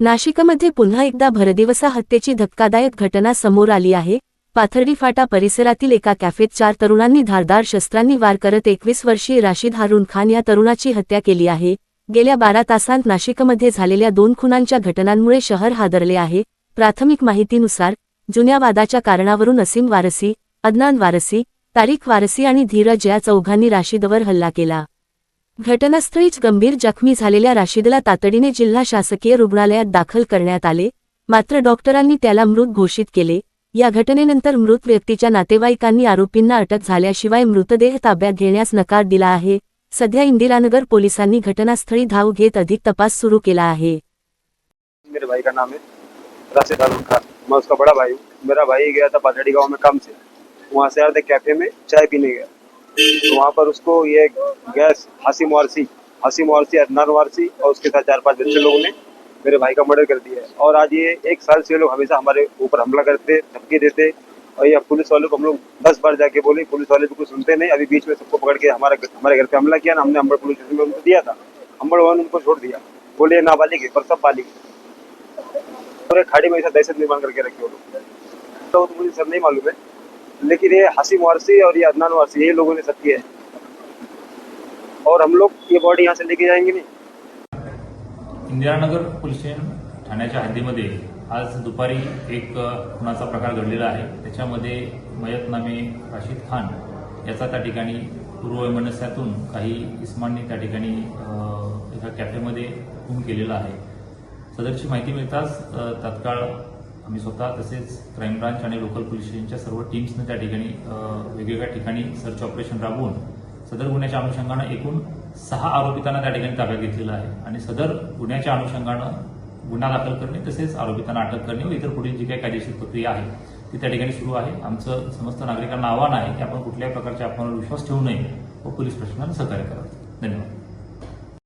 नाशिकमध्ये पुन्हा एकदा भरदिवसा हत्येची धक्कादायक घटना समोर आली आहे। पाथर्डी फाटा परिसरातील एका कॅफेत 4 तरुणांनी धारदार शस्त्रांनी वार करत 21 वर्षीय राशिद हारून खान या तरुणाची हत्या केली आहे। गेल्या 12 तासांत नाशिकमध्ये झालेल्या 2 खुनांच्या घटनांमुळे शहर हादरले आहे। प्राथमिक माहितीनुसार जुन्या वादाच्या कारणावरून असीम वारसी, अदनान वारसी, तारिक वारसी आणि धीरज या चौघांनी राशिदवर हल्ला केला। घटनास्थळीच गंभीर जखमी झालेल्या राशिदला तातडीने जिल्हा शासकीय रुग्णालयात दाखल करण्यात आले, मात्र डॉक्टरांनी त्याला मृत घोषित केले। या घटनेनंतर मृत व्यक्तीच्या नातेवाईकांनी आरोपींना अटक झाल्याशिवाय मृतदेह ताब्यात घेण्यास नकार दिला आहे। सध्या इंदिरानगर पोलिसांनी घटनास्थळी धाव घेत अधिक तपास सुरू केला आहे। मेरे भाई का नाम है राशिद हारून खान, मैं उसका बड़ा भाई हूँ। मेरा भाई गया था पाथर्डी गांव में काम से, वहाँ से आते कैफे में चाय पीने गया, तो वहाँ पर उसको ये गैस हसीम वारसी, अदनान वारसी और उसके साथ 4-5 बच्चे लोगों ने मेरे भाई का मर्डर कर दिया है। और आज ये 1 साल से लोग हमेशा हमारे ऊपर हमला करते, धमकी देते, और ये पुलिस वालों को हम लोग 10 बार जाके बोले, पुलिस वाले भी कुछ सुनते नहीं। अभी बीच में सबको पकड़ के हमारे घर पे हमला किया ना, हमने अंबड़ पुलिस स्टेशन में उनको दिया था, अंबड़ वन उनको छोड़ दिया, बोले नाबालिग है पर सब बालिग है, और खाड़ी में ऐसा दहशत निर्माण करके रखे वो लोग। तो मुझे सब नहीं मालूम है, लेकिन ये हसीम वारसी और ये अदनान वारसी ये लोगों ने सब किया है, और हम लोग ये बॉडी यहाँ से लेके जाएंगे नहीं। इंदिरानगर पोलीस स्टेशन ठाण्याच्या हद्दीमध्ये आज दुपारी एक खुनाचा प्रकार घडलेला आहे। त्याच्यामध्ये मयत नामे राशिद खान याचा त्या ठिकाणी पूर्ववैमनस्यातून काही इस्मांनी त्या ठिकाणी एका कॅफेमध्ये खून केलेला आहे। सदरची माहिती मिळताच तात्काळ आम्ही स्वतः तसेच क्राईम ब्रांच आणि लोकल पोलीस स्टेशनच्या सर्व टीम्सने त्या ठिकाणी वेगवेगळ्या ठिकाणी सर्च ऑपरेशन राबवून सदर गुन्ह्याच्या अनुषंगानं एकूण 6 आरोपितांना त्या ठिकाणी ताब्यात घेतलेलं आहे आणि सदर गुन्ह्याच्या अनुषंगानं गुन्हा दाखल करणे तसेच आरोपितांना अटक करणे व इतर पुढील जी काही कायदेशीर प्रक्रिया आहे ती त्या ठिकाणी सुरू आहे। आमचं समस्त नागरिकांना आवाहन आहे की आपण कुठल्याही प्रकारच्या अफवांवर विश्वास ठेवू नये व पोलीस प्रशासनाला सहकार्य करावे। धन्यवाद।